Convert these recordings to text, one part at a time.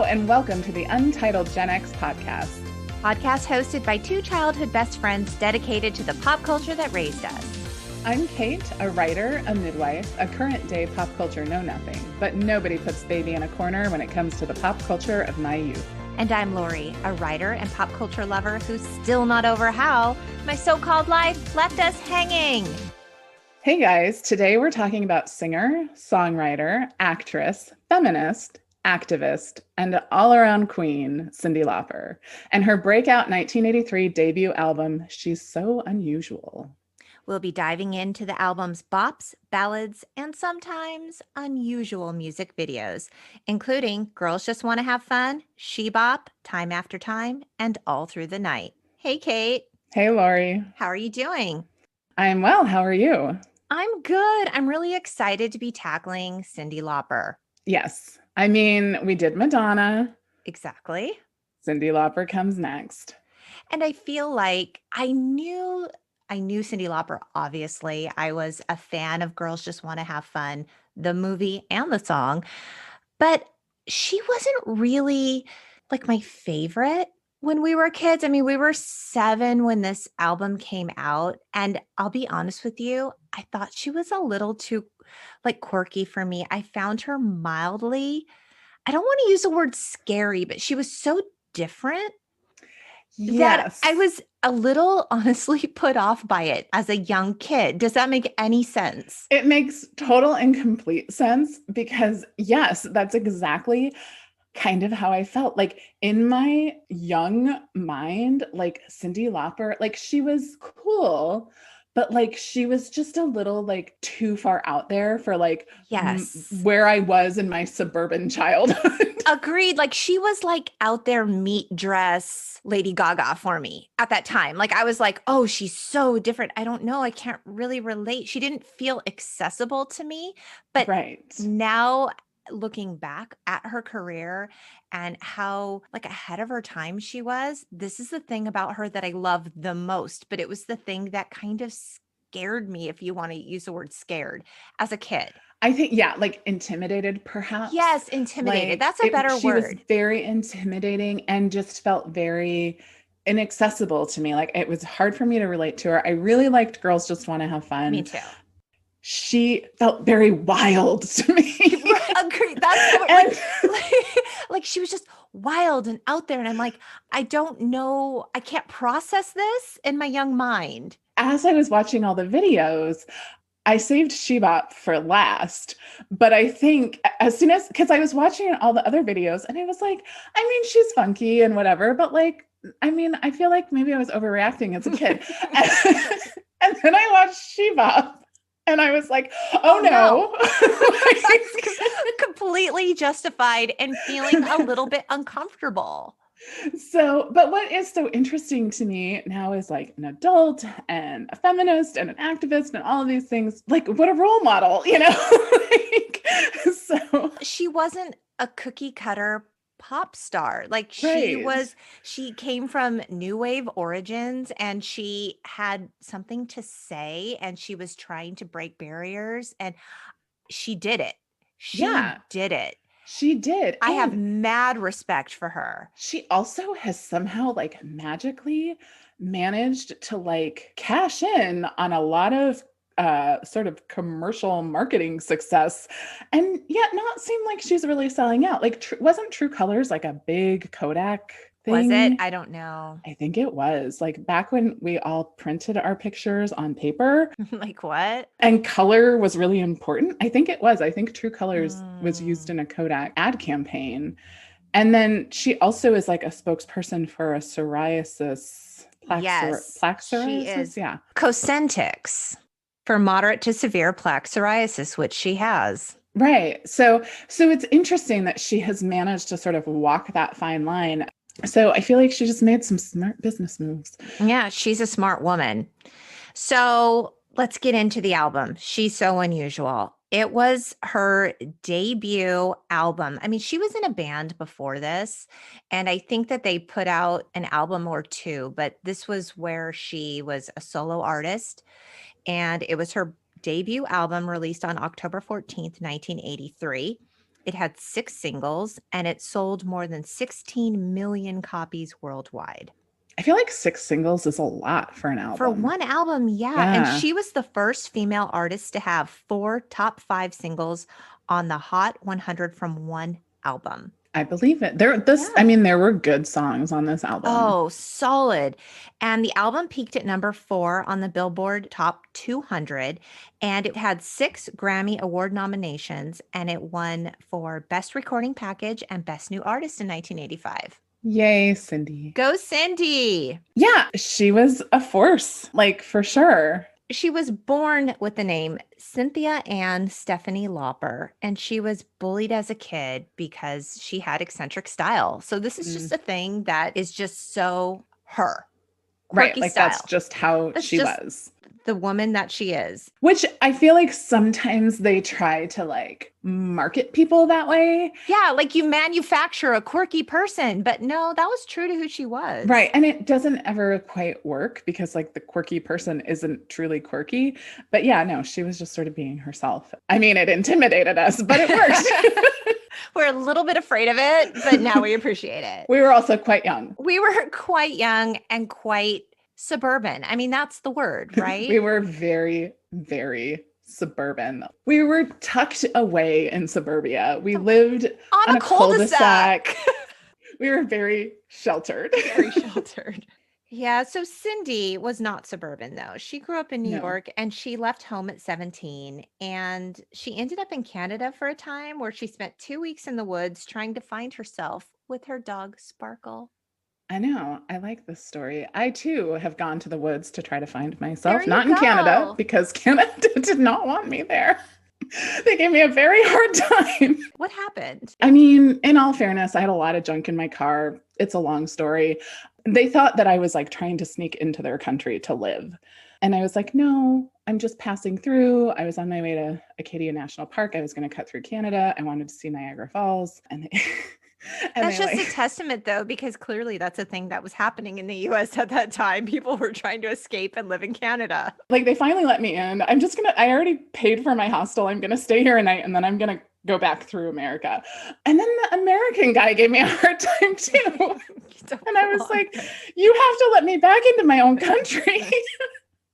and welcome to the Untitled GenX podcast. Podcast hosted by two childhood best friends dedicated to the pop culture that raised us. I'm Kate, a writer, a midwife, a current-day pop culture know-nothing, but nobody puts baby in a corner when it comes to the pop culture of my youth. And I'm Lori, a writer and pop culture lover who's still not over how my so-called life left us hanging. Hey guys, today we're talking about singer, songwriter, actress, feminist, activist, and all-around queen, Cyndi Lauper, and her breakout 1983 debut album, She's So Unusual. We'll be diving into the album's bops, ballads, and sometimes unusual music videos, including Girls Just Want to Have Fun, She Bop, Time After Time, and All Through the Night. Hey, Kate. Hey, Lori. How are you doing? I'm well. How are you? I'm good. I'm really excited to be tackling Cyndi Lauper. Yes. I mean, we did Madonna. Exactly. Cyndi Lauper comes next. And I feel like I knew Cyndi Lauper, obviously. I was a fan of Girls Just Want to Have Fun, the movie and the song, but she wasn't really like my favorite when we were kids. I mean, we were 7 when this album came out, and I'll be honest with you, I thought she was a little too like quirky for me. I found her mildly, I don't want to use the word scary, but she was so different. Yes. That I was a little honestly put off by it as a young kid. Does that make any sense? It makes total and complete sense because, yes, that's exactly kind of how I felt. Like in my young mind, like Cyndi Lauper, like she was cool, but like she was just a little like too far out there for like where I was in my suburban childhood. Agreed. Like she was like out there meat dress Lady Gaga for me at that time. Like I was like, oh, she's so different. I don't know. I can't really relate. She didn't feel accessible to me. But now looking back at her career and how like ahead of her time she was, this is the thing about her that I love the most. But it was the thing that kind of scared me, if you want to use the word scared, as a kid. I think, yeah, like intimidated perhaps. Yes, intimidated. Like, that's a better word. She was very intimidating and just felt very inaccessible to me. Like it was hard for me to relate to her. I really liked Girls Just Want to Have Fun. Me too. She felt very wild to me. Agreed. That's what, like she was just wild and out there. And I'm like, I don't know. I can't process this in my young mind. As I was watching all the videos, I saved She Bop for last, but I think as soon as, because I was watching all the other videos and I was like, I mean, she's funky and whatever, but like, I mean, I feel like maybe I was overreacting as a kid. And then I watched She Bop and I was like, oh no. Completely justified and feeling a little bit uncomfortable. So, but what is so interesting to me now is like an adult and a feminist and an activist and all of these things, like what a role model, you know? So she wasn't a cookie cutter pop star. Like she came from new wave origins and she had something to say and she was trying to break barriers and she did it. She did it. She did. I have mad respect for her. She also has somehow like magically managed to like cash in on a lot of sort of commercial marketing success and yet not seem like she's really selling out. Like wasn't True Colors like a big Kodak thing? Was it? I don't know. I think it was like back when we all printed our pictures on paper. Like what? And color was really important. I think it was. I think True Colors was used in a Kodak ad campaign. And then she also is like a spokesperson for a psoriasis. Plaque psoriasis. She is. Yeah. Cosentyx for moderate to severe plaque psoriasis, which she has. Right. So it's interesting that she has managed to sort of walk that fine line. So I feel like she just made some smart business moves. Yeah, she's a smart woman. So let's get into the album. She's So Unusual. It was her debut album. I mean, she was in a band before this, and I think that they put out an album or two, but this was where she was a solo artist, and it was her debut album released on October 14th, 1983. It had 6 singles, and it sold more than 16 million copies worldwide. I feel like 6 singles is a lot for an For album. one album, yeah. And Yeah, she was the first female artist to have 4 top 5 singles on the Hot 100 from one album. I believe it. I Yeah. mean, there were good songs on this album. Oh, solid. And the album peaked at number 4 on the Billboard Top 200, and it had 6 Grammy Award nominations, and it won for Best Recording Package and Best New Artist in 1985. Yay, Cyndi. Go Cyndi! Yeah, she was a force, like for sure. She was born with the name Cynthia Ann Stephanie Lauper, and she was bullied as a kid because she had eccentric style. So this is just a thing that is just so her. Right, Quirky like style. that's just how That's she just was. the woman that she is. Which I feel like sometimes they try to like market people that way. Yeah, like you manufacture a quirky person, but no, that was true to who she was. Right. And it doesn't ever quite work because like the quirky person isn't truly quirky. But yeah, no, she was just sort of being herself. I mean, it intimidated us, but it worked. We're a little bit afraid of it, but now we appreciate it. We were also quite young. We were quite young and quite suburban. I mean, that's the word, right? We were very, very suburban. We were tucked away in suburbia. We lived on a cul-de-sac. We were very sheltered. Very sheltered. Yeah, so Cyndi was not suburban though. She grew up in New York and she left home at 17, and she ended up in Canada for a time where she spent 2 weeks in the woods trying to find herself with her dog Sparkle. I know. I like this story. I too have gone to the woods to try to find myself, There not you in Canada go. because Canada did not want me there. They gave me a very hard time. What happened? I mean, in all fairness, I had a lot of junk in my car. It's a long story. They thought that I was like trying to sneak into their country to live. And I was like, no, I'm just passing through. I was on my way to Acadia National Park. I was going to cut through Canada. I wanted to see Niagara Falls. And That's just a testament, though, because clearly that's a thing that was happening in the US at that time. People were trying to escape and live in Canada. Like, they finally let me in. I already paid for my hostel. I'm going to stay here a night and then I'm going to go back through America. And then the American guy gave me a hard time too. And I was like, you have to let me back into my own country.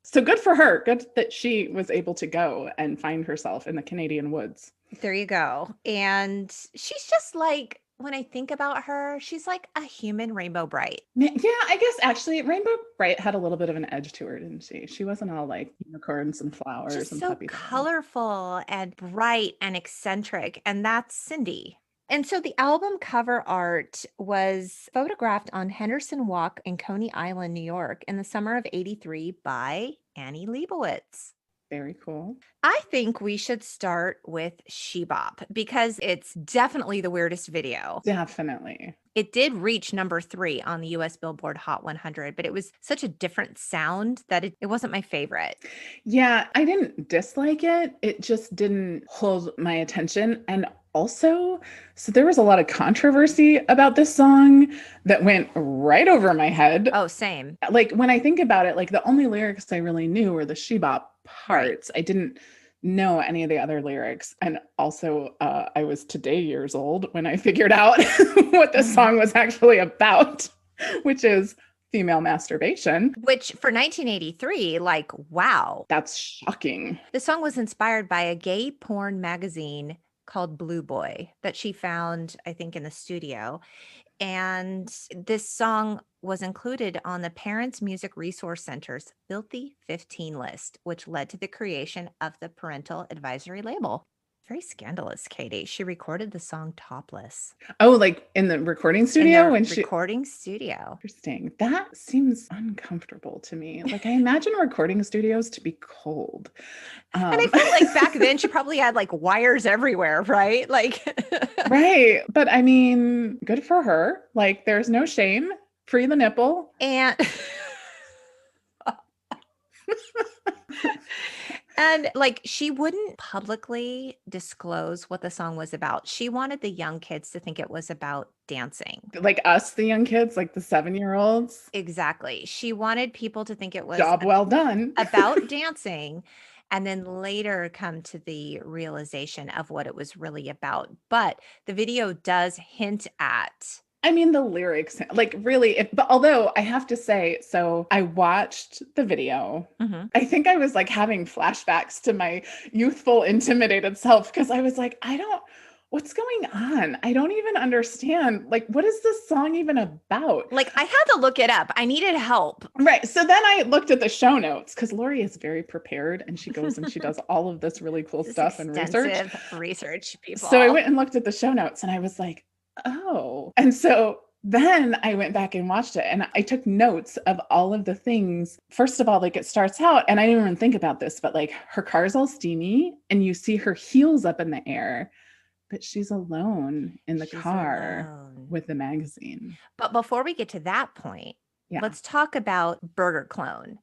So good for her. Good that she was able to go and find herself in the Canadian woods. There you go. And she's just like, when I think about her, she's like a human Rainbow Bright. Yeah, I guess actually Rainbow Bright had a little bit of an edge to her, didn't she? She wasn't all like unicorns and flowers Just and so puppy dogs. colorful and bright and eccentric. And that's Cyndi. And so the album cover art was photographed on Henderson Walk in Coney Island, New York in the summer of '83 by Annie Leibovitz. Very cool. I think we should start with She Bop because it's definitely the weirdest video. Definitely. It did reach number 3 on the US Billboard Hot 100, but it was such a different sound that it wasn't my favorite. Yeah, I didn't dislike it. It just didn't hold my attention. And also, so there was a lot of controversy about this song that went right over my head. Oh, same. Like when I think about it, like the only lyrics I really knew were the She Bop parts. Right. I didn't know any of the other lyrics. And also, I was today years old when I figured out what this song was actually about, which is female masturbation. Which for 1983, like, wow. That's shocking. The song was inspired by a gay porn magazine called Blue Boy that she found, I think, in the studio. And this song was included on the Parents Music Resource Center's Filthy 15 list, which led to the creation of the Parental Advisory label. Very scandalous, Katie. She recorded the song topless. Oh, like in the recording studio? Recording studio. Interesting. That seems uncomfortable to me. Like I imagine recording studios to be cold. And I feel like back then she probably had like wires everywhere, right? Like right. But I mean, good for her. Like there's no shame. Free the nipple. And like she wouldn't publicly disclose what the song was about. She wanted the young kids to think it was about dancing. Like us, the young kids, like the 7-year-olds. Exactly. She wanted people to think it was job well done about dancing. and then later come to the realization of what it was really about. But the video does hint at. I mean, the lyrics, like really, but although I have to say, so I watched the video. Mhm. I think I was like having flashbacks to my youthful, intimidated self because I was like, what's going on? I don't even understand. Like, what is this song even about? Like, I had to look it up. I needed help. Right. So then I looked at the show notes because Lori is very prepared and she goes and she does all of this really cool stuff and research. Research, people. So I went and looked at the show notes and I was like, oh. And so then I went back and watched it and I took notes of all of the things. First of all, like it starts out, and I didn't even think about this, but like her car's all steamy and you see her heels up in the air, but she's alone in the car with the magazine. But before we get to that point, let's talk about Burger Clone.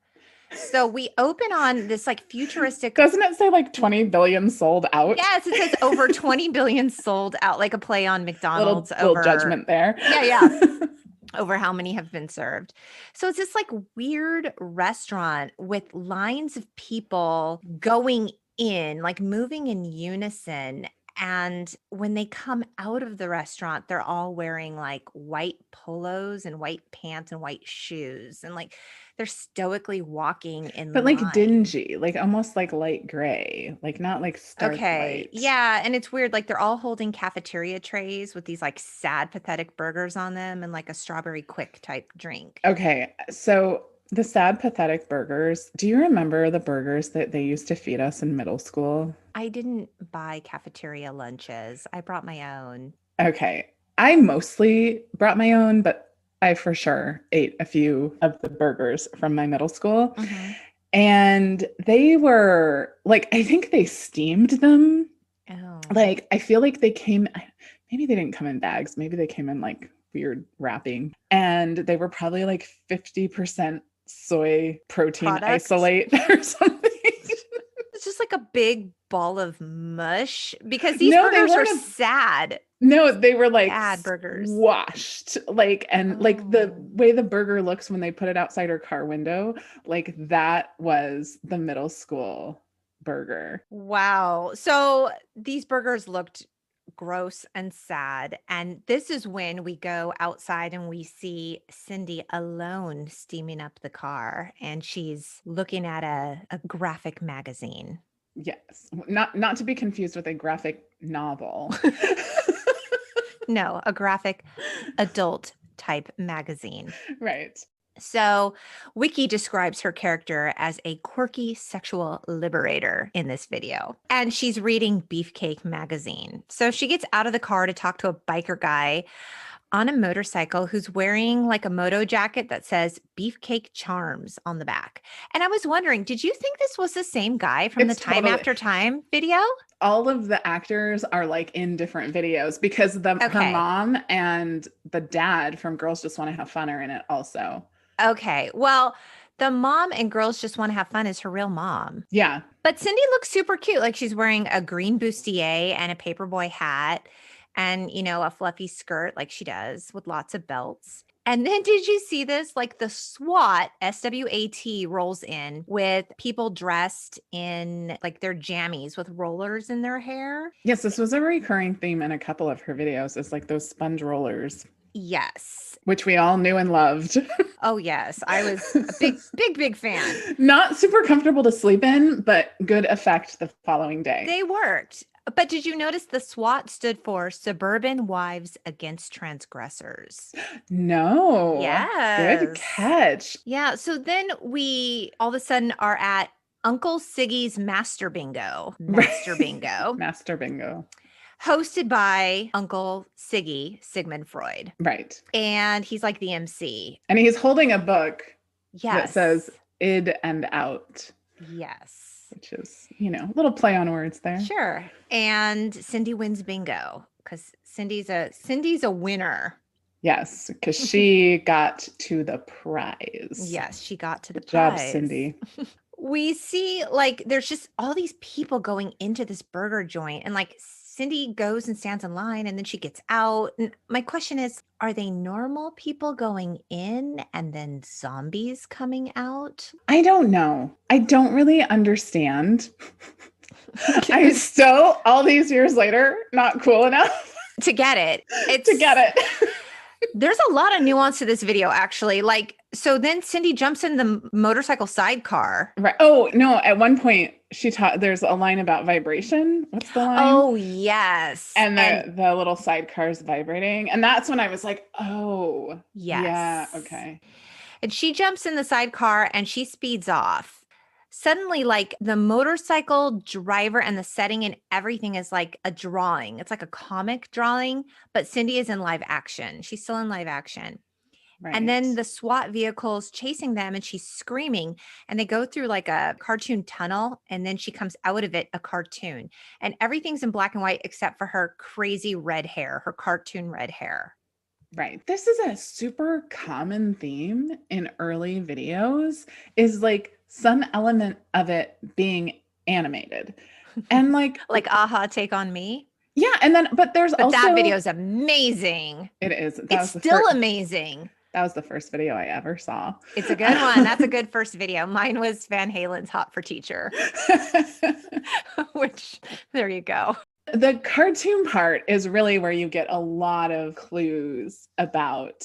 So we open on this like futuristic. Doesn't it say like 20 billion sold out? Yes, it says over 20 billion sold out, like a play on McDonald's. Little judgment there. Yeah. Over how many have been served. So it's this like weird restaurant with lines of people going in, like moving in unison. And when they come out of the restaurant, they're all wearing like white polos and white pants and white shoes. And like they're stoically walking in but like dingy, like almost like light gray, like not like stark light. Yeah. And it's weird. Like they're all holding cafeteria trays with these like sad, pathetic burgers on them and like a strawberry quick type drink. Okay. So the sad, pathetic burgers. Do you remember the burgers that they used to feed us in middle school? I didn't buy cafeteria lunches. I brought my own. Okay. I mostly brought my own, but I for sure ate a few of the burgers from my middle school. Mm-hmm. And they were like, I think they steamed them. Oh. Like, I feel like they came, maybe they didn't come in bags. Maybe they came in like weird wrapping. And they were probably like 50% soy protein isolate or something. It's just like a big ball of mush because these burgers are sad. No, they were like sad burgers, washed, like, and like the way the burger looks when they put it outside her car window, like that was the middle school burger. Wow. So these burgers looked gross and sad. And this is when we go outside and we see Cyndi alone steaming up the car, and she's looking at a graphic magazine. Yes. Not to be confused with a graphic novel. No, a graphic adult type magazine. Right. So Wiki describes her character as a quirky sexual liberator in this video. And she's reading Beefcake magazine. So she gets out of the car to talk to a biker guy on a motorcycle who's wearing like a moto jacket that says Beefcake Charms on the back. And I was wondering, did you think this was the same guy from the Time After Time video? All of the actors are like in different videos because her mom and the dad from Girls Just Want to Have Fun are in it also. Okay. Well, the mom and Girls Just Want to Have Fun is her real mom. Yeah. But Cyndi looks super cute. Like she's wearing a green bustier and a paperboy hat and, you know, a fluffy skirt like she does with lots of belts. And then did you see this? Like the SWAT, SWAT rolls in with people dressed in like their jammies with rollers in their hair. Yes, this was a recurring theme in a couple of her videos. It's like those sponge rollers. Yes. Which we all knew and loved. Oh, yes. I was a big fan. Not super comfortable to sleep in, but good effect the following day. They worked. But did you notice the SWAT stood for Suburban Wives Against Transgressors? No. Yes. Good catch. Yeah. So then we all of a sudden are at Uncle Siggy's Master Bingo. Master Bingo. Master Bingo. Hosted by Uncle Siggy, Sigmund Freud. Right. And he's like the MC. And he's holding a book that Yes. says id and out. Yes. Which is, you know, a little play on words there. Sure. And Cyndi wins bingo because Cindy's a winner. Yes, because she got to the prize. Yes, she got to the Good prize. job, Cyndi. We see like there's just all these people going into this burger joint, and like Cyndi goes and stands in line and then she gets out. And my question is, are they normal people going in and then zombies coming out? I don't know. I don't really understand. I'm still, all these years later, not cool enough to get it. To get it. There's a lot of nuance to this video, actually. Like, so then Cyndi jumps in the motorcycle sidecar. Right. Oh, no. At one point, there's a line about vibration. What's the line? Oh, yes. And the little sidecar's vibrating. And that's when I was like, oh, yes. Yeah. Okay. And she jumps in the sidecar and she speeds off. Suddenly, like the motorcycle driver and the setting and everything is like a drawing. It's like a comic drawing, but Cyndi is in live action. She's still in live action. Right. And then the SWAT vehicle's chasing them and she's screaming and they go through like a cartoon tunnel and then she comes out of it a cartoon. And everything's in black and white except for her crazy red hair, her cartoon red hair. Right. This is a super common theme in early videos, is like some element of it being animated. And like Aha, Take on Me. Yeah. And then, but also that video is amazing. It is. It's still amazing. That was the first video I ever saw. It's a good one. That's a good first video. Mine was Van Halen's Hot for Teacher, which there you go. The cartoon part is really where you get a lot of clues about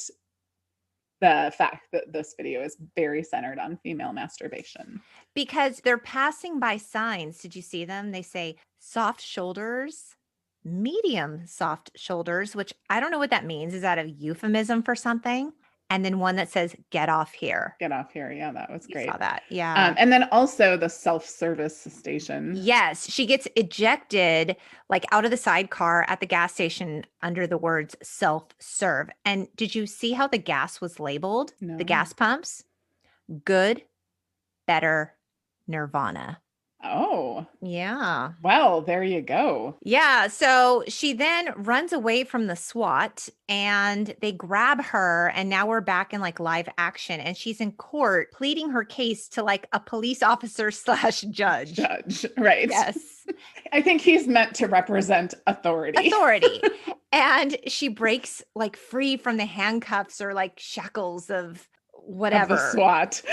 the fact that this video is very centered on female masturbation. Because they're passing by signs. Did you see them? They say soft shoulders, medium soft shoulders, which I don't know what that means. Is that a euphemism for something? And then one that says, get off here. Get off here. Yeah, that was great. You saw that. Yeah. And then also the self-service station. Yes. She gets ejected like out of the sidecar at the gas station under the words self-serve. And did you see how the gas was labeled? No. The gas pumps? Good, better, Nirvana. Oh. Yeah. Well, there you go. Yeah. So she then runs away from the SWAT and they grab her. And now we're back in like live action. And she's in court pleading her case to like a police officer / judge. Right. Yes. I think he's meant to represent authority. And she breaks like free from the handcuffs or like shackles of whatever. Of the SWAT.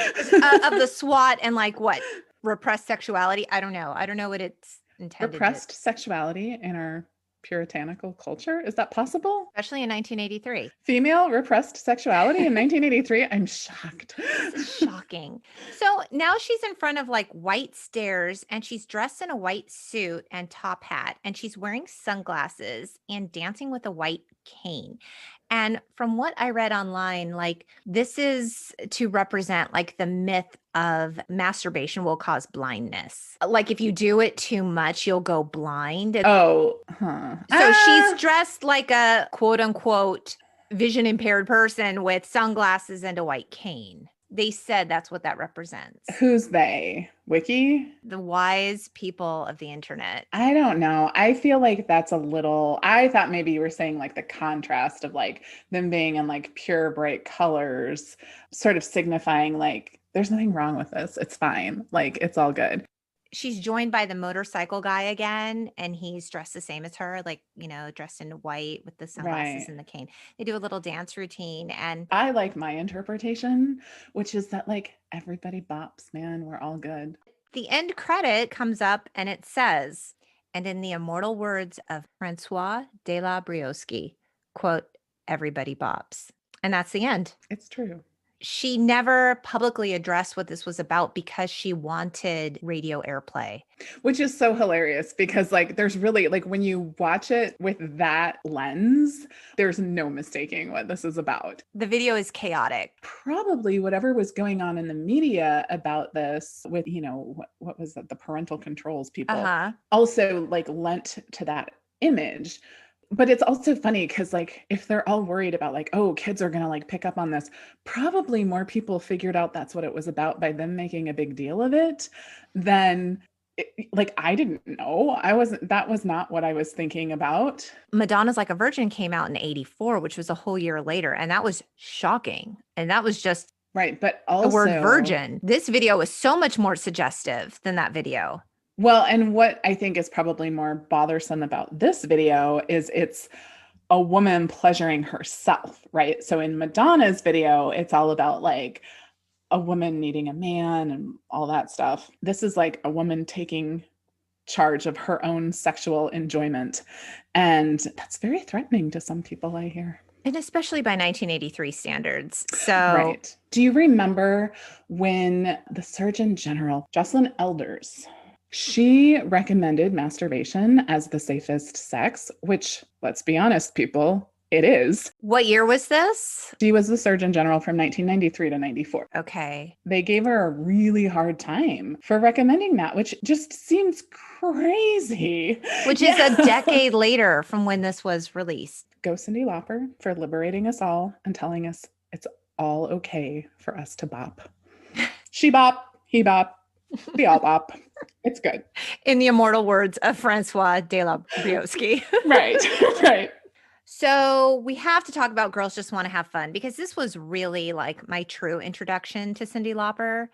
Of the SWAT and like what? Repressed sexuality. I don't know what it's intended. Repressed sexuality in our puritanical culture. Is that possible? Especially in 1983. Female repressed sexuality in 1983. I'm shocked. Shocking. So now she's in front of like white stairs and she's dressed in a white suit and top hat and she's wearing sunglasses and dancing with a white cane. And from what I read online, like this is to represent like the myth of masturbation will cause blindness. Like if you do it too much, you'll go blind. So she's dressed like a quote unquote vision impaired person with sunglasses and a white cane. They said that's what that represents. Who's they? Wiki? The wise people of the internet. I don't know. I feel like that's I thought maybe you were saying like the contrast of like them being in like pure bright colors, sort of signifying like there's nothing wrong with this. It's fine. Like it's all good. She's joined by the motorcycle guy again, and he's dressed the same as her, like, dressed in white with the sunglasses and the cane. They do a little dance routine. And I like my interpretation, which is that like everybody bops, man. We're all good. The end credit comes up and it says, and in the immortal words of Francois de la Brioski, quote, everybody bops. And that's the end. It's true. She never publicly addressed what this was about because she wanted radio airplay. Which is so hilarious because like there's really like when you watch it with that lens, there's no mistaking what this is about. The video is chaotic. Probably whatever was going on in the media about this with, what was that? The parental controls people also like lent to that image. But it's also funny because like if they're all worried about like, oh, kids are going to like pick up on this, probably more people figured out that's what it was about by them making a big deal of it than like I didn't know. That was not what I was thinking about. Madonna's Like a Virgin came out in 1984, which was a whole year later. And that was shocking. And that was just right. But also the word virgin. This video is so much more suggestive than that video. Well, and what I think is probably more bothersome about this video is it's a woman pleasuring herself, right? So in Madonna's video, it's all about like a woman needing a man and all that stuff. This is like a woman taking charge of her own sexual enjoyment. And that's very threatening to some people, I hear. And especially by 1983 standards. So, Right. Do you remember when the Surgeon General, Jocelyn Elders, she recommended masturbation as the safest sex, which, let's be honest, people, it is. what year was this? She was the Surgeon General from 1993 to 94. Okay. They gave her a really hard time for recommending that, which just seems crazy. Which is a decade later from when this was released. Go Cyndi Lauper for liberating us all and telling us it's all okay for us to bop. She bop, he bop, we all bop. It's good. In the immortal words of Francois de la Briosky. Right, right. So we have to talk about Girls Just Want to Have Fun because this was really like my true introduction to Cyndi Lauper.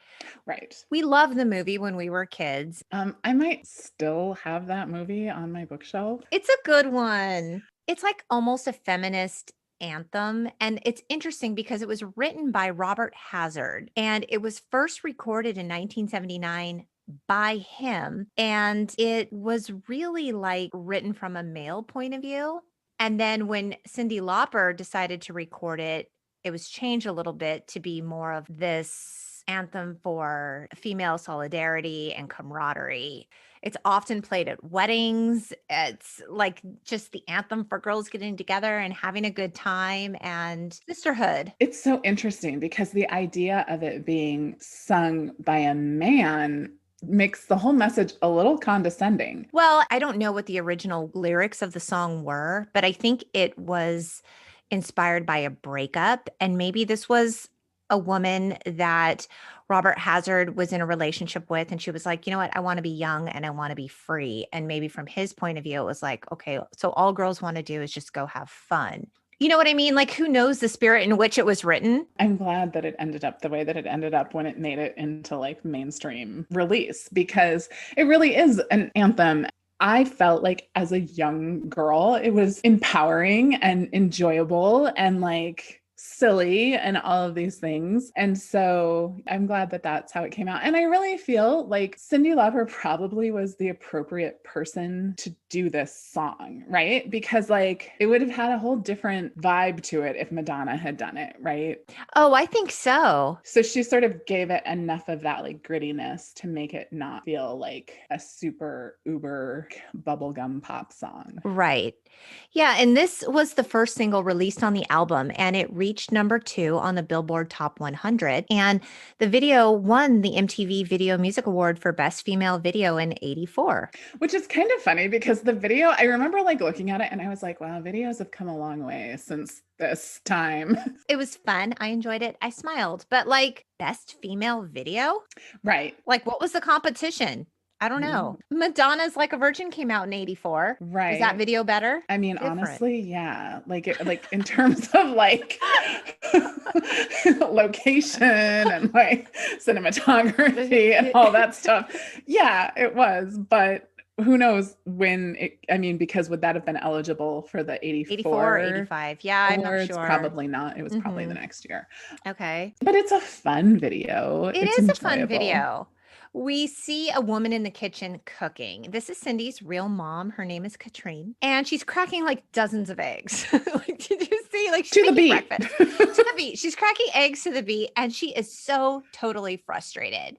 Right. We loved the movie when we were kids. I might still have that movie on my bookshelf. It's a good one. It's like almost a feminist anthem. And it's interesting because it was written by Robert Hazard and it was first recorded in 1979 by him. And it was really like written from a male point of view. And then when Cyndi Lauper decided to record it, it was changed a little bit to be more of this anthem for female solidarity and camaraderie. It's often played at weddings. It's like just the anthem for girls getting together and having a good time and sisterhood. It's so interesting because the idea of it being sung by a man makes the whole message a little condescending. Well, I don't know what the original lyrics of the song were, but I think it was inspired by a breakup. And maybe this was a woman that Robert Hazard was in a relationship with. And she was like, you know what? I want to be young and I want to be free. And maybe from his point of view, it was like, okay, so all girls want to do is just go have fun. You know what I mean? Like, who knows the spirit in which it was written? I'm glad that it ended up the way that it ended up when it made it into like mainstream release, because it really is an anthem. I felt like as a young girl, it was empowering and enjoyable and like silly and all of these things. And so I'm glad that that's how it came out. And I really feel like Cyndi Lauper probably was the appropriate person to do this song, right? Because like it would have had a whole different vibe to it if Madonna had done it, right? Oh, I think so. So she sort of gave it enough of that like grittiness to make it not feel like a super uber bubblegum pop song. Right. Yeah. And this was the first single released on the album, and it reached #2 on the Billboard Top 100. And the video won the MTV Video Music Award for Best Female Video in '84. Which is kind of funny because the video, I remember like looking at it and I was like, wow, videos have come a long way since this time. It was fun. I enjoyed it. I smiled. But like, best female video? Right. Like, what was the competition? I don't know. Madonna's Like a Virgin came out in '84. Right. Is that video better? I mean, Different. honestly, yeah. Like in terms of like location and like cinematography and all that stuff. Yeah, it was. But who knows when it, I mean, because would that have been eligible for the 84 or 85? Yeah, I'm not awards? sure. Probably not. It was probably the next year. Okay. But it's a fun video. It is a fun video. We see a woman in the kitchen cooking. This is Cyndi's real mom. Her name is Katrine. And she's cracking like dozens of eggs. Like, did you see? Like, she's To the making beat. breakfast. To the beat. She's cracking eggs to the beat. And she is so totally frustrated.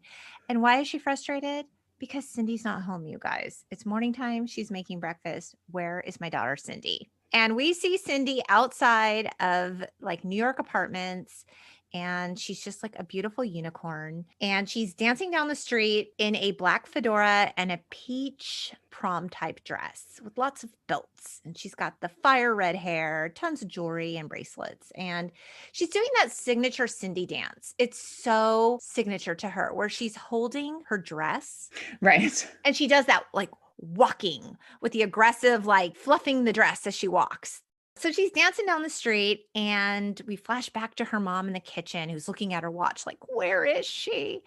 And why is she frustrated? Because Cyndi's not home, you guys. It's morning time. She's making breakfast. Where is my daughter, Cyndi? And we see Cyndi outside of like New York apartments. And she's just like a beautiful unicorn. And she's dancing down the street in a black fedora and a peach prom type dress with lots of belts. And she's got the fire red hair, tons of jewelry and bracelets. And she's doing that signature Cyndi dance. It's so signature to her, where she's holding her dress. Right. And she does that like walking with the aggressive, like fluffing the dress as she walks. So she's dancing down the street, and we flash back to her mom in the kitchen who's looking at her watch like, where is she?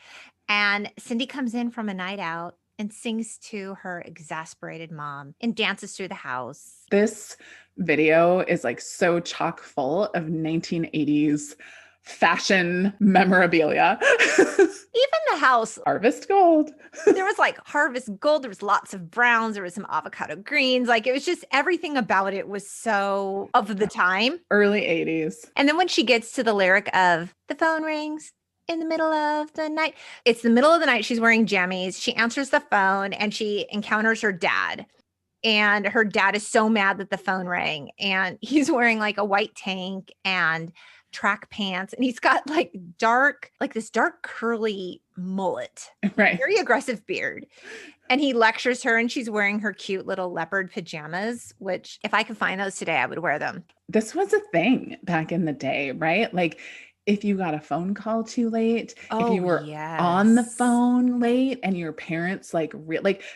And Cyndi comes in from a night out and sings to her exasperated mom and dances through the house. This video is like so chock full of 1980s fashion memorabilia. Even the house, Harvest Gold. there was like harvest gold, there was lots of browns, there was some avocado greens. Like it was just everything about it was so of the time. Early 80s. And then when she gets to the lyric of the phone rings in the middle of the night, it's the middle of the night. She's wearing jammies. She answers the phone and she encounters her dad. And her dad is so mad that the phone rang, and he's wearing like a white tank and track pants. And he's got like this dark curly mullet, Right. very aggressive beard. And he lectures her and she's wearing her cute little leopard pajamas, which if I could find those today, I would wear them. This was a thing back in the day, right? Like if you got a phone call too late, if you were on the phone late and your parents like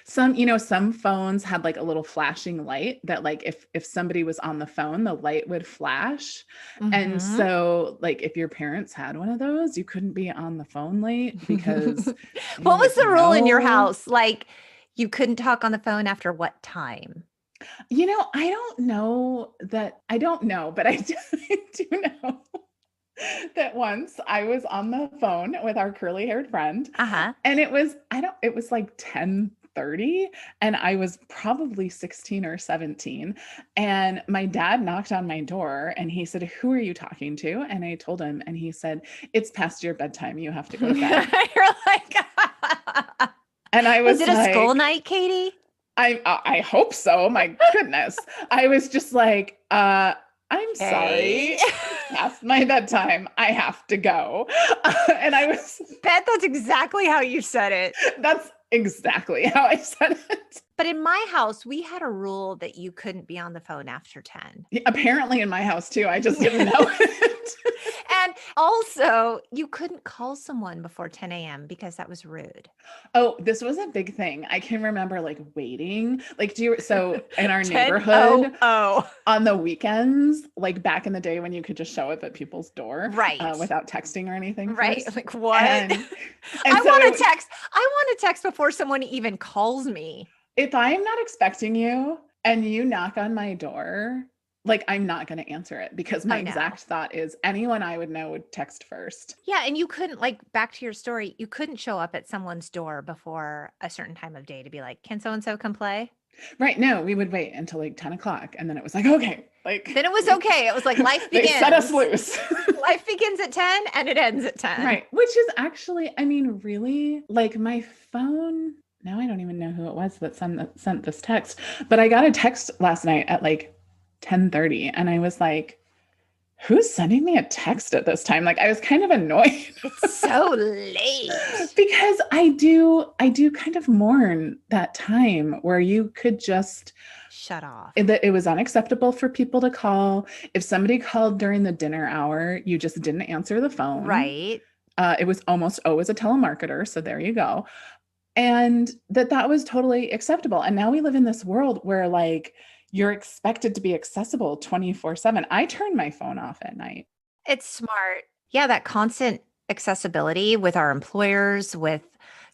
some phones had like a little flashing light that like if somebody was on the phone, the light would flash. And so like if your parents had one of those, you couldn't be on the phone late because what was the rule in your house? Like you couldn't talk on the phone after what time? I don't know, but I do know that once I was on the phone with our curly-haired friend, and it was like 10:30, and I was probably 16 or 17, and my dad knocked on my door and he said, "Who are you talking to?" And I told him, and he said, "It's past your bedtime. You have to go to bed." You're like, and I was it a school night, Katie? I hope so. My goodness. I was just like, I'm sorry. Past my bedtime. I have to go. And I was. Bet that's exactly how you said it. That's exactly how I said it. But in my house, we had a rule that you couldn't be on the phone after 10. Apparently in my house too. I just didn't know it. And also, you couldn't call someone before 10 a.m. because that was rude. Oh, this was a big thing. I can remember like waiting. Like, so in our neighborhood, on the weekends, like back in the day when you could just show up at people's door, right, without texting or anything. Right. First. Like what? And I want to text before someone even calls me. If I'm not expecting you and you knock on my door, like I'm not going to answer it because my exact thought is anyone I would know would text first. Yeah. And you couldn't, like, back to your story, you couldn't show up at someone's door before a certain time of day to be like, can so-and-so come play? Right. No, we would wait until like 10 o'clock. And then it was like, okay. Like then it was okay. It was like life begins. They set us loose. Life begins at 10 and it ends at 10. Right. Which is actually, I mean, really like my phone. Now I don't even know who it was that sent this text, but I got a text last night at like 10:30 and I was like, who's sending me a text at this time? Like I was kind of annoyed. It's so late. Because I do kind of mourn that time where you could just shut off. It was unacceptable for people to call. If somebody called during the dinner hour, you just didn't answer the phone. Right. It was almost always a telemarketer. So there you go. And that was totally acceptable. And now we live in this world where like you're expected to be accessible 24/7. I turn my phone off at night. It's smart. Yeah, that constant accessibility with our employers, with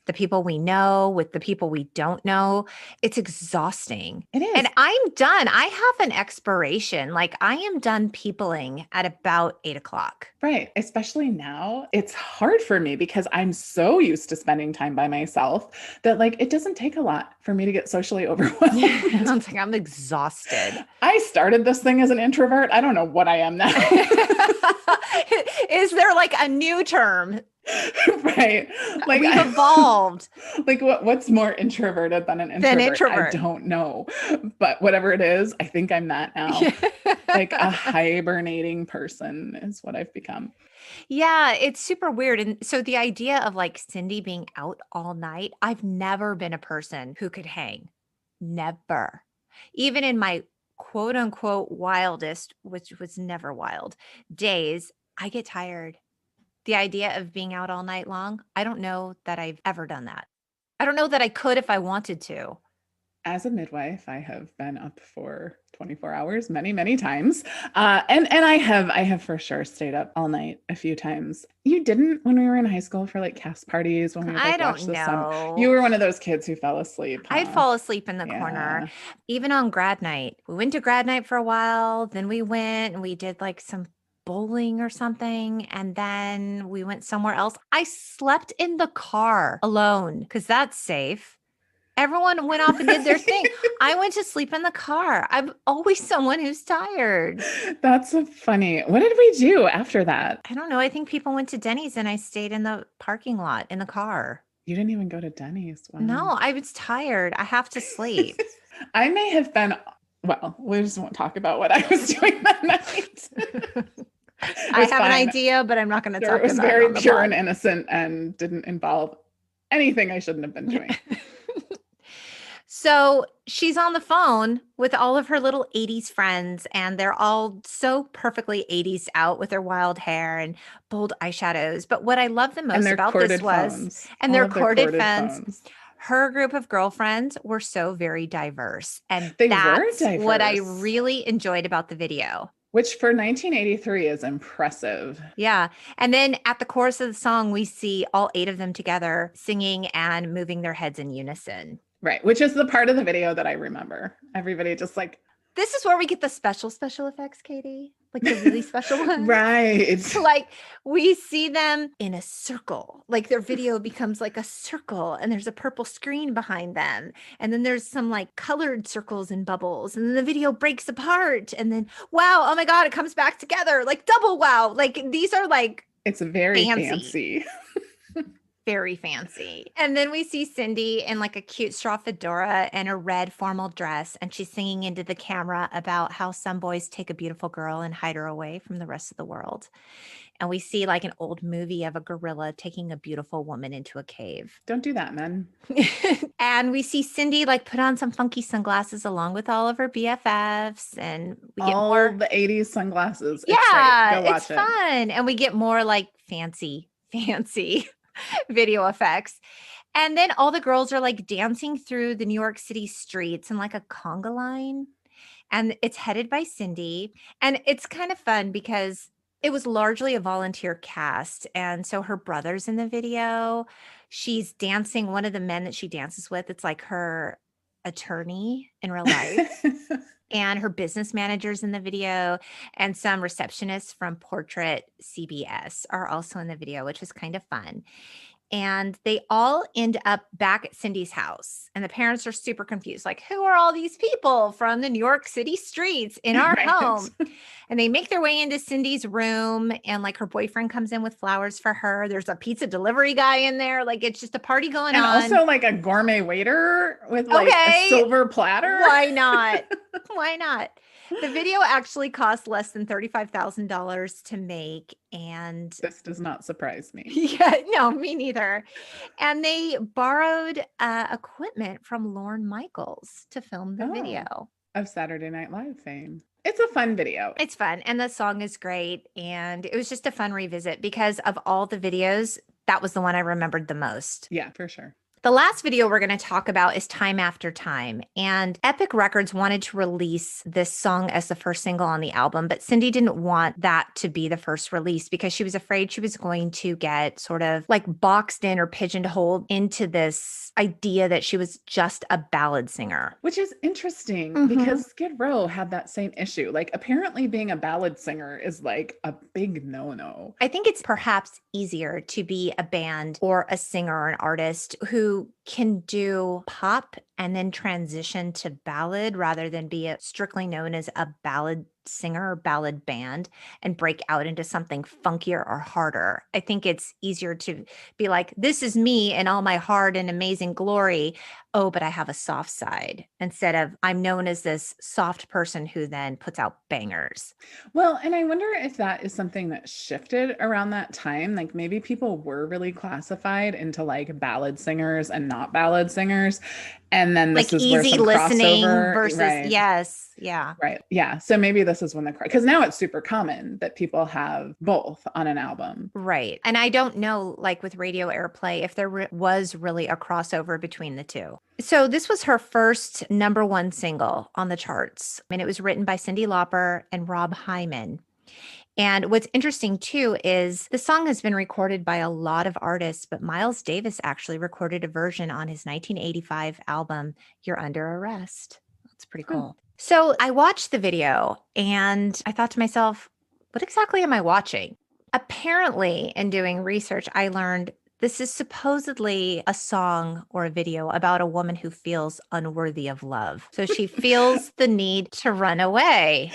the people we know, with the people we don't know. It's exhausting. It is. And I'm done. I have an expiration. Like I am done peopling at about 8 o'clock. Right. Especially now, it's hard for me because I'm so used to spending time by myself that like, it doesn't take a lot for me to get socially overwhelmed. Yeah, I'm exhausted. I started this thing as an introvert. I don't know what I am now. Is there like a new term? Right. Like we've evolved. Like what's more introverted than an introvert? I don't know. But whatever it is, I think I'm that now. Like a hibernating person is what I've become. Yeah, it's super weird. And so the idea of like Cyndi being out all night, I've never been a person who could hang. Never. Even in my quote unquote wildest, which was never wild, days, I get tired. The idea of being out all night long, I don't know that I've ever done that. I don't know that I could if I wanted to. As a midwife, I have been up for 24 hours many, many times. And I have for sure stayed up all night a few times. You didn't when we were in high school for like cast parties when we would I like watch don't the sun. You know. were one of those kids who fell asleep, I'd huh? fall asleep in the corner, Yeah. even on grad night. We went to grad night for a while, then we went and we did like some bowling or something, and then we went somewhere else. I slept in the car alone because that's safe. Everyone went off and did their thing. I went to sleep in the car. I'm always someone who's tired. That's so funny. What did we do after that? I don't know. I think people went to Denny's and I stayed in the parking lot in the car. You didn't even go to Denny's. Wow. No, I was tired. I have to sleep. I may have been, well, we just won't talk about what I was doing that night. I have an idea, but I'm not going to talk about it. It was very pure and innocent and didn't involve anything I shouldn't have been doing. So she's on the phone with all of her little 80s friends, and they're all so perfectly 80s out with their wild hair and bold eyeshadows. But what I love the most about this was, and their corded phones. Her group of girlfriends were so very diverse. And that's what I really enjoyed about the video. Which for 1983 is impressive. Yeah. And then at the chorus of the song, we see all 8 of them together singing and moving their heads in unison. Right. Which is the part of the video that I remember. Everybody just like. This is where we get the special effects, Katie. Like the really special ones. Right. Like we see them in a circle. Like their video becomes like a circle and there's a purple screen behind them. And then there's some like colored circles and bubbles. And then the video breaks apart. And then, wow, oh my God, it comes back together. Like double wow. Like these are like. It's very fancy. Very fancy. And then we see Cyndi in like a cute straw fedora and a red formal dress. And she's singing into the camera about how some boys take a beautiful girl and hide her away from the rest of the world. And we see like an old movie of a gorilla taking a beautiful woman into a cave. Don't do that, men. And we see Cyndi like put on some funky sunglasses along with all of her BFFs. And we get all the 80s sunglasses. Yeah, it's fun. And we get more like fancy video effects. And then all the girls are like dancing through the New York City streets in like a conga line. And it's headed by Cyndi. And it's kind of fun because it was largely a volunteer cast. And so her brother's in the video. She's dancing. One of the men that she dances with, it's like her attorney in real life. And her business managers in the video, and some receptionists from Portrait CBS are also in the video, which was kind of fun. And they all end up back at Cyndi's house. And the parents are super confused. Like, who are all these people from the New York City streets in our home? And they make their way into Cyndi's room. And like her boyfriend comes in with flowers for her. There's a pizza delivery guy in there. Like it's just a party going on. And also like a gourmet waiter with like a silver platter. Why not? Why not? The video actually cost less than $35,000 to make. And this does not surprise me. Yeah, no, me neither. And they borrowed equipment from Lorne Michaels to film the video. Of Saturday Night Live fame. It's a fun video. It's fun. And the song is great. And it was just a fun revisit because of all the videos, that was the one I remembered the most. Yeah, for sure. The last video we're going to talk about is Time After Time. And Epic Records wanted to release this song as the first single on the album, but Cyndi didn't want that to be the first release because she was afraid she was going to get sort of like boxed in or pigeonholed into this idea that she was just a ballad singer. Which is interesting because Skid Row had that same issue. Like apparently being a ballad singer is like a big no-no. I think it's perhaps easier to be a band or a singer or an artist who can do pop and then transition to ballad rather than be strictly known as a ballad singer or ballad band and break out into something funkier or harder. I think it's easier to be like, this is me in all my hard and amazing glory. Oh, but I have a soft side, instead of I'm known as this soft person who then puts out bangers. Well, and I wonder if that is something that shifted around that time. Like maybe people were really classified into like ballad singers and not ballad singers. And then this like is where easy some listening crossover versus yes. Yeah. Right. Yeah. So maybe this is when because now it's super common that people have both on an album. Right. And I don't know, like with radio airplay, if there was really a crossover between the two. So this was her first number one single on the charts. And it was written by Cyndi Lauper and Rob Hyman. And what's interesting too is the song has been recorded by a lot of artists, but Miles Davis actually recorded a version on his 1985 album, You're Under Arrest. That's pretty cool. So I watched the video and I thought to myself, what exactly am I watching? Apparently, in doing research, I learned this is supposedly a song or a video about a woman who feels unworthy of love. So she feels the need to run away.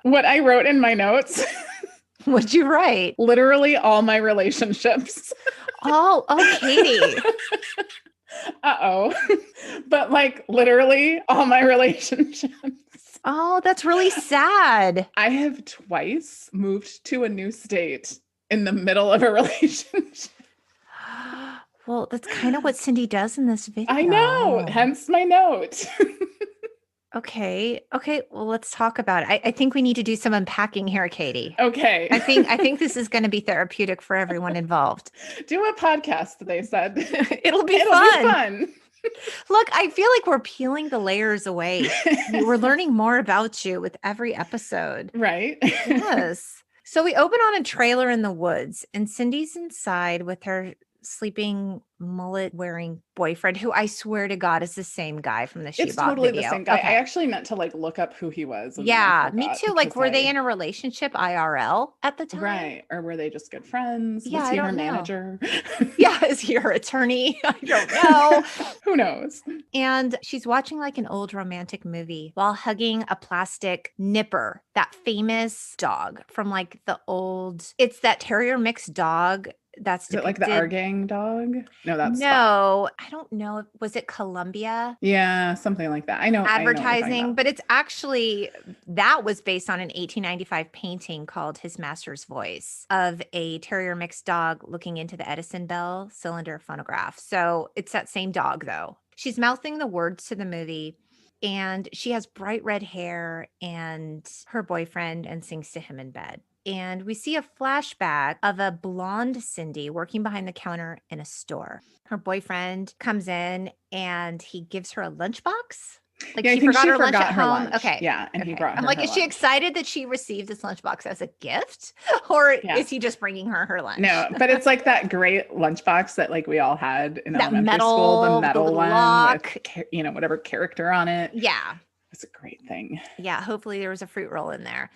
What I wrote in my notes. What'd you write? Literally all my relationships. Oh, Katie. Uh-oh. But like literally all my relationships. Oh, that's really sad. I have twice moved to a new state in the middle of a relationship. Well, that's kind of what Cyndi does in this video. I know, hence my note. Okay. Well, let's talk about it. I think we need to do some unpacking here, Katie. Okay. I think this is going to be therapeutic for everyone involved. Do a podcast, they said. It'll be fun. Look, I feel like we're peeling the layers away. We're learning more about you with every episode. Right. Yes. So we open on a trailer in the woods, and Cindy's inside with her sleeping mullet wearing boyfriend, who I swear to God is the same guy from the She It's Bop totally video. the same guy. Okay. I actually meant to like look up who he was. Yeah, me too. Like, were they in a relationship IRL at the time? Right. Or were they just good friends? Yeah, was he I her don't know. manager? Yeah, is he her attorney? I don't know. Who knows? And she's watching like an old romantic movie while hugging a plastic nipper, that famous dog from like the old, it's that terrier mixed dog that's depicted. Is it like the Our Gang dog? No, that's Spot. I don't know. Was it Columbia? Yeah, something like that. I know advertising, but it's actually, that was based on an 1895 painting called His Master's Voice of a terrier mixed dog looking into the Edison Bell cylinder phonograph. So it's that same dog though. She's mouthing the words to the movie. And she has bright red hair and her boyfriend and sings to him in bed. And we see a flashback of a blonde Cyndi working behind the counter in a store. Her boyfriend comes in and he gives her a lunchbox. Like yeah, she forgot her lunch at home. Lunch. Okay. Yeah. And he brought her. I'm like, is she excited that she received this lunchbox as a gift? Or is he just bringing her lunch? No, but it's like that great lunchbox that like we all had in elementary school, the metal one lock. With, whatever character on it. Yeah. It's a great thing. Yeah. Hopefully there was a fruit roll in there.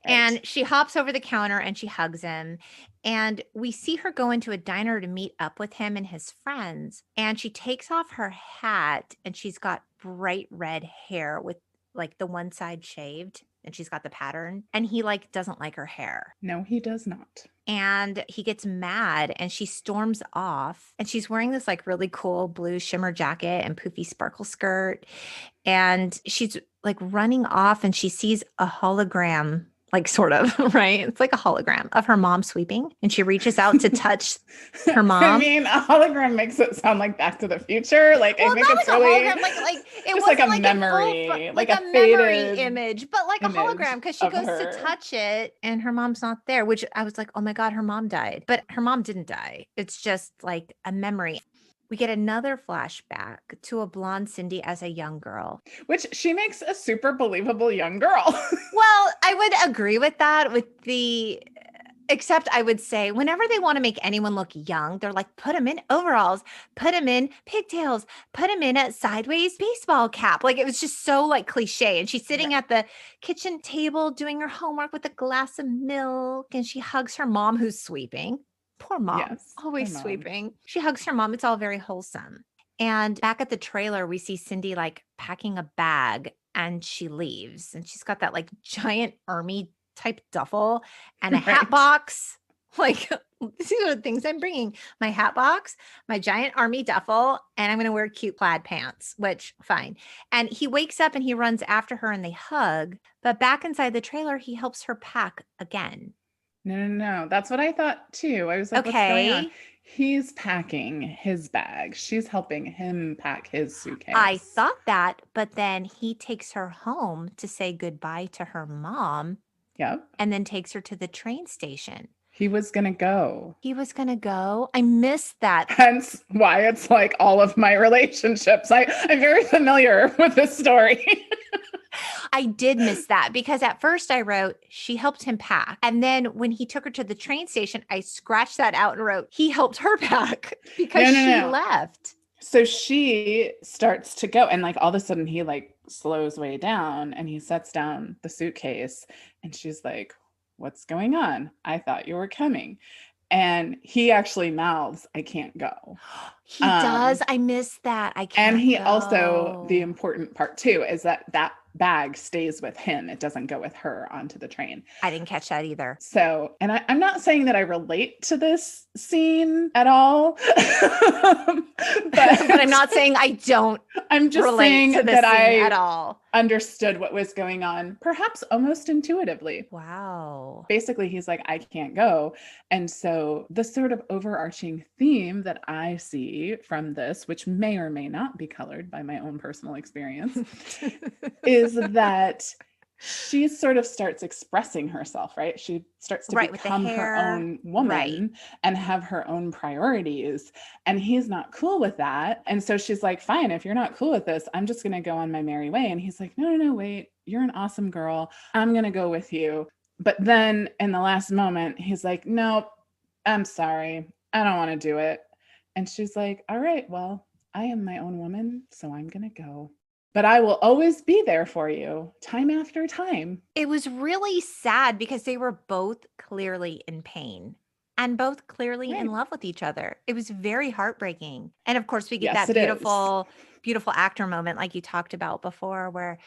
Right. And she hops over the counter and she hugs him. And we see her go into a diner to meet up with him and his friends. And she takes off her hat and she's got bright red hair with like the one side shaved. And she's got the pattern. And he like doesn't like her hair. No, he does not. And he gets mad and she storms off. And she's wearing this like really cool blue shimmer jacket and poofy sparkle skirt. And she's like running off and she sees a hologram, like sort of, right? It's like a hologram of her mom sweeping. And she reaches out to touch her mom. I mean, a hologram makes it sound like Back to the Future. Like, I think it's really hologram, like it was like a memory, like a memory image, but like a hologram because she goes her. to touch it and her mom's not there, which I was like, oh my God, her mom died. But her mom didn't die. It's just like a memory. We get another flashback to a blonde Cyndi as a young girl. Which she makes a super believable young girl. Well, I would agree with that except I would say whenever they want to make anyone look young, they're like, put them in overalls, put them in pigtails, put them in a sideways baseball cap. Like it was just so like cliche. And she's sitting at the kitchen table doing her homework with a glass of milk and she hugs her mom who's sweeping. Poor mom, yes, always sweeping. She hugs her mom. It's all very wholesome. And back at the trailer, we see Cyndi like packing a bag and she leaves. And she's got that like giant army type duffel and a hat box. Like these are the things I'm bringing. My hat box, my giant army duffel, and I'm going to wear cute plaid pants, which fine. And he wakes up and he runs after her and they hug. But back inside the trailer, he helps her pack again. No, no, no. That's what I thought too. I was like, what's going on? Okay. He's packing his bag. She's helping him pack his I suitcase. thought that, but then he takes her home to say goodbye to her mom Yep. and then takes her to the train station. He was going to go. He was going to go. I missed that. Hence why it's like all of my relationships. I'm very familiar with this story. I did miss that because at first I wrote, she helped him pack. And then when he took her to the train station, I scratched that out and wrote, he helped her pack because she left. So she starts to go, and like all of a sudden he like slows way down and he sets down the suitcase, and she's like, what's going on? I thought you were coming. And he actually mouths, I can't go. He does. I miss that. I can't. And he go. also, the important part too, is that bag stays with him. It doesn't go with her onto the train. I didn't catch that either. So, and I'm not saying that I relate to this scene at all, but I'm not saying I don't. I'm just saying that I at all understood what was going on, perhaps almost intuitively. Wow. Basically, he's like, I can't go. And so the sort of overarching theme that I see from this, which may or may not be colored by my own personal experience, is that she sort of starts expressing herself, right? She starts to become her own woman and have her own priorities. And he's not cool with that. And so she's like, fine, if you're not cool with this, I'm just going to go on my merry way. And he's like, no, wait, you're an awesome girl. I'm going to go with you. But then in the last moment, he's like, nope, I'm sorry. I don't want to do it. And she's like, all right, well, I am my own woman, so I'm going to go. But I will always be there for you, time after time. It was really sad because they were both clearly in pain and both clearly in love with each other. It was very heartbreaking. And of course, we get that beautiful actor moment like you talked about before where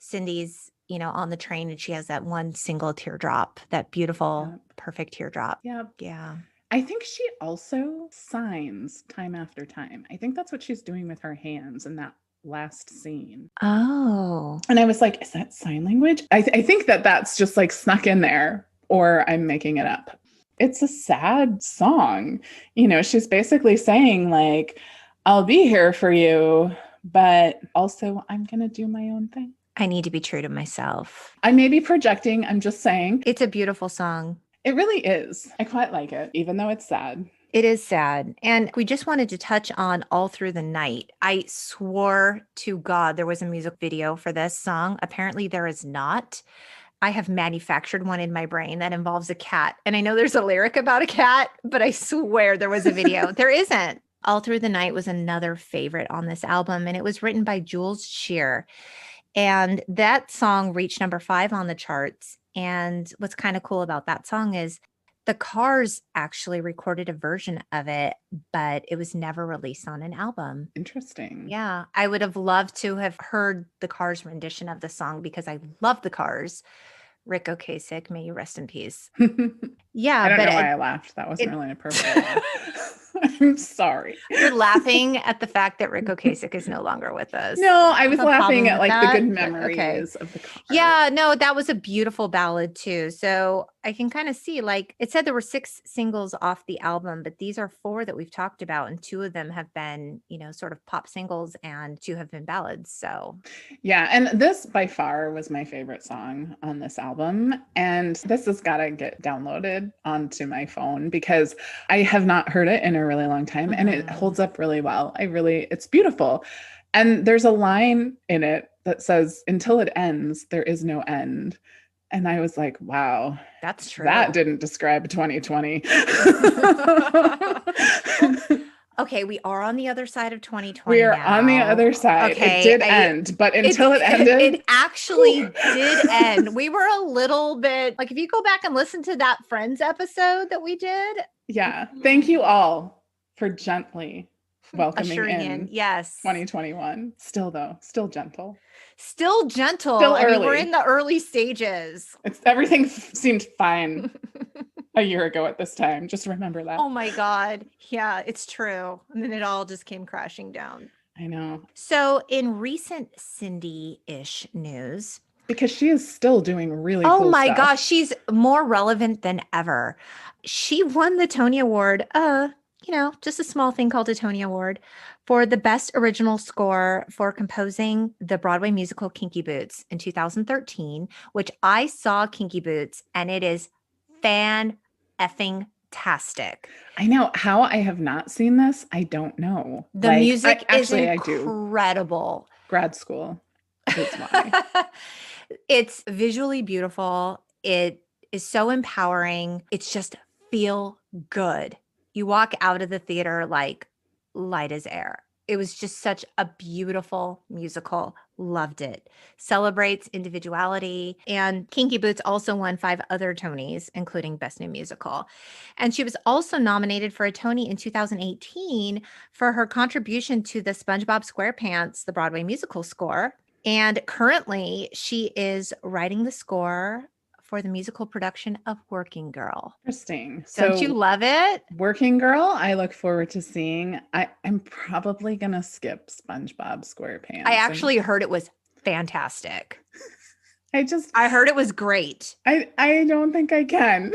Cyndi's, on the train and she has that one single teardrop, that beautiful, perfect teardrop. Yeah. I think she also signs time after time. I think that's what she's doing with her hands in that last scene. Oh. And I was like, is that sign language? I think that's just like snuck in there, or I'm making it up. It's a sad song. She's basically saying like, I'll be here for you, but also I'm going to do my own thing. I need to be true to myself. I may be projecting. I'm just saying. It's a beautiful song. It really is. I quite like it, even though it's sad. It is sad. And we just wanted to touch on All Through the Night. I swore to God there was a music video for this song. Apparently there is not. I have manufactured one in my brain that involves a cat. And I know there's a lyric about a cat, but I swear there was a video. There isn't. All Through the Night was another favorite on this album, and it was written by Jules Shear. And that song reached number 5 on the charts. And what's kind of cool about that song is the Cars actually recorded a version of it, but it was never released on an album. Interesting. Yeah. I would have loved to have heard the Cars rendition of the song because I love the Cars. Rick Ocasek, may you rest in peace. Yeah. I don't know why I laughed. That wasn't really an appropriate laugh. I'm sorry. You're laughing at the fact that Rick Ocasek is no longer with us. No, I was laughing at like the good memories of the car. Yeah, no, that was a beautiful ballad too. So I can kind of see, like it said there were 6 singles off the album, but these are 4 that we've talked about. And 2 of them have been, sort of pop singles and 2 have been ballads. So yeah. And this by far was my favorite song on this album. And this has got to get downloaded onto my phone because I have not heard it in a really long time and it holds up really well. It's beautiful. And there's a line in it that says, until it ends, there is no end. And I was like, wow, that's true. That didn't describe 2020. Okay, we are on the other side of 2020. We are on the other side. Okay, it did end, but until it ended. It actually did end. We were a little bit, like if you go back and listen to that Friends episode that we did. Yeah. Thank you all for gently welcoming in yes 2021. Still gentle. Still gentle. Still early. I mean, we're in the early stages. Everything seemed fine a year ago at this time. Just remember that. Oh my God. Yeah, it's true. And then it all just came crashing down. I know. So in recent Cyndi-ish news, Because she is still doing really Oh cool my stuff. gosh, she's more relevant than ever. She won the Tony Award, just a small thing called a Tony Award for the best original score for composing the Broadway musical Kinky Boots in 2013, which I saw Kinky Boots and it is fan effing tastic. I know how I have not seen this. I don't know. The Like, music is I do. incredible. Grad school is why. It's visually beautiful. It is so empowering. It's just feel good. You walk out of the theater like light as air. It was just such a beautiful musical. Loved it. Celebrates individuality. And Kinky Boots also won 5 other Tonys, including Best New Musical. And she was also nominated for a Tony in 2018 for her contribution to the SpongeBob SquarePants, the Broadway musical score. And currently, she is writing the score for the musical production of Working Girl. Interesting. Don't you love it? Working Girl, I look forward to seeing. I'm probably going to skip SpongeBob SquarePants. I actually heard it was fantastic. I heard it was great. I don't think I can.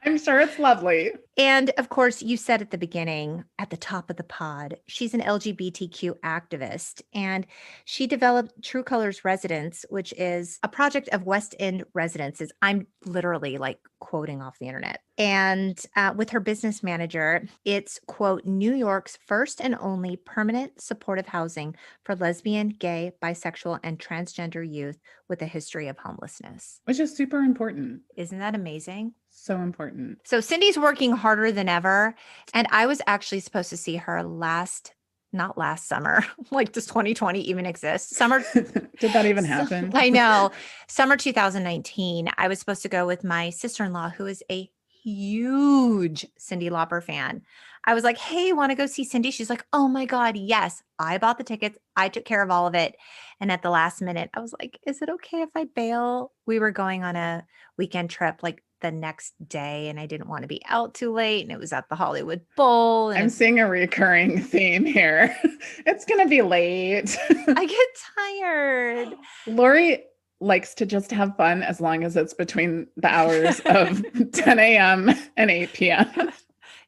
I'm sure it's lovely. And of course, you said at the beginning, at the top of the pod, she's an LGBTQ activist, and she developed True Colors Residence, which is a project of West End residences. I'm literally like quoting off the internet. And with her business manager, it's, quote, New York's first and only permanent supportive housing for lesbian, gay, bisexual, and transgender youth with a history of homelessness. Which is super important. Isn't that amazing? So important. So Cindy's working harder than ever. And I was actually supposed to see her not last summer. Like, does 2020 even exist? Summer. Did that even happen? I know. Summer 2019. I was supposed to go with my sister-in-law, who is a huge Cyndi Lauper fan. I was like, hey, want to go see Cyndi? She's like, oh my God, yes. I bought the tickets. I took care of all of it. And at the last minute, I was like, is it okay if I bail? We were going on a weekend trip like the next day, and I didn't want to be out too late. And it was at the Hollywood Bowl. And I'm seeing a recurring theme here. It's going to be late. I get tired. Lori likes to just have fun as long as it's between the hours of 10 a.m. and 8 p.m.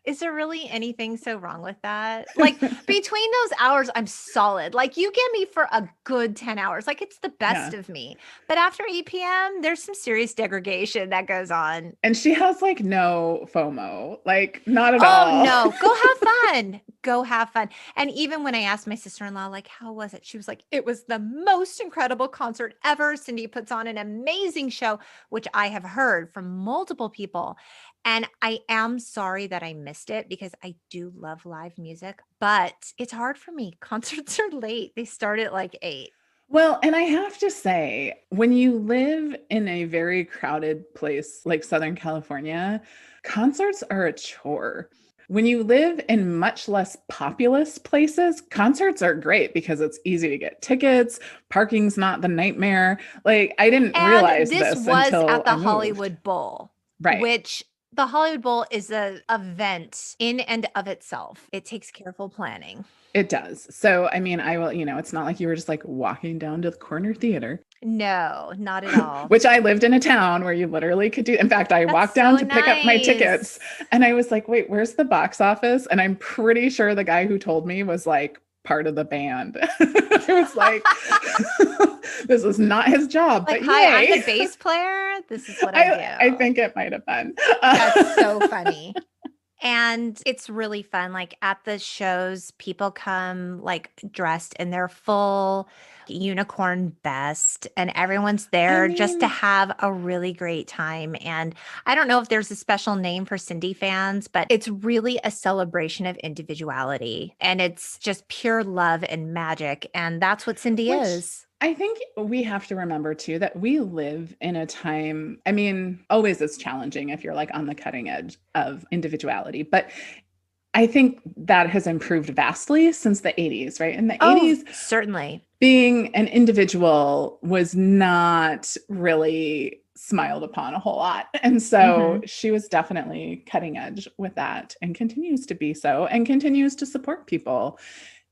Is there really anything so wrong with that? Like, between those hours, I'm solid. Like, you get me for a good 10 hours. Like, it's the best of me. But after 8 p.m., there's some serious degradation that goes on. And she has like no FOMO, like not at all. Oh, no. Go have fun. Go have fun. And even when I asked my sister-in-law, like, how was it? She was like, it was the most incredible concert ever. Cyndi puts on an amazing show, which I have heard from multiple people. And I am sorry that I missed it because I do love live music, but it's hard for me. Concerts are late. They start at like 8. Well, and I have to say, when you live in a very crowded place like Southern California, concerts are a chore. When you live in much less populous places, concerts are great because it's easy to get tickets. Parking's not the nightmare. Like, I didn't realize this was until at the I moved. Hollywood Bowl, Right? Which the Hollywood Bowl is an event in and of itself. It takes careful planning. It does. So, I mean, I will, it's not like you were just like walking down to the corner theater. No, not at all. Which I lived in a town where you literally could do. In fact, I walked down to pick up my tickets and I was like, wait, where's the box office? And I'm pretty sure the guy who told me was like part of the band. I was like, this is not his job. Like, but hi, yay. I'm the bass player. This is what I do. I think it might have been. That's so funny. And it's really fun. Like, at the shows, people come like dressed in their full unicorn best, and everyone's there just to have a really great time. And I don't know if there's a special name for Cyndi fans, but it's really a celebration of individuality, and it's just pure love and magic. And that's what Cyndi is. I think we have to remember too that we live in a time, I mean, always it's challenging if you're like on the cutting edge of individuality, but I think that has improved vastly since the 80s, right? In the 80s, certainly, being an individual was not really smiled upon a whole lot. And so she was definitely cutting edge with that and continues to be so and continues to support people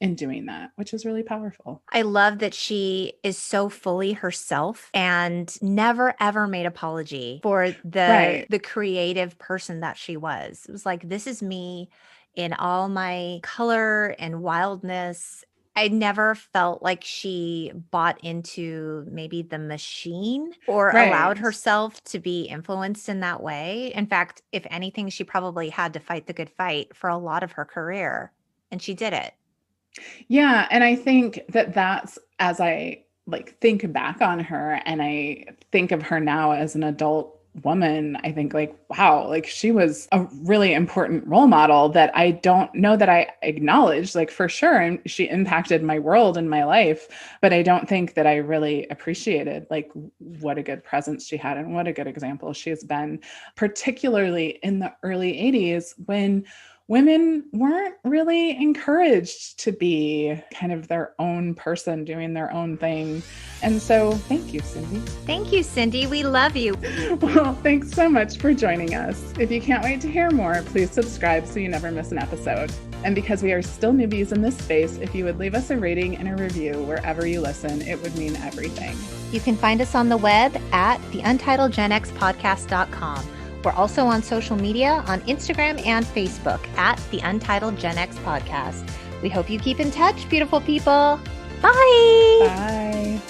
in doing that, which is really powerful. I love that she is so fully herself and never ever made apology for Right. the creative person that she was. It was like, this is me in all my color and wildness. I never felt like she bought into maybe the machine or allowed Right. herself to be influenced in that way. In fact, if anything, she probably had to fight the good fight for a lot of her career, and she did it. Yeah, and I think that that's as I like think back on her and I think of her now as an adult woman, I think like, wow, like she was a really important role model that I don't know that I acknowledged, like for sure. And she impacted my world and my life, but I don't think that I really appreciated like what a good presence she had and what a good example she has been, particularly in the early 80s when women weren't really encouraged to be kind of their own person doing their own thing. And so thank you, Cyndi. Thank you, Cyndi. We love you. Well, thanks so much for joining us. If you can't wait to hear more, please subscribe so you never miss an episode. And because we are still newbies in this space, if you would leave us a rating and a review wherever you listen, it would mean everything. You can find us on the web at theuntitledgenxpodcast.com. We're also on social media on Instagram and Facebook at The Untitled Gen X Podcast. We hope you keep in touch, beautiful people. Bye. Bye.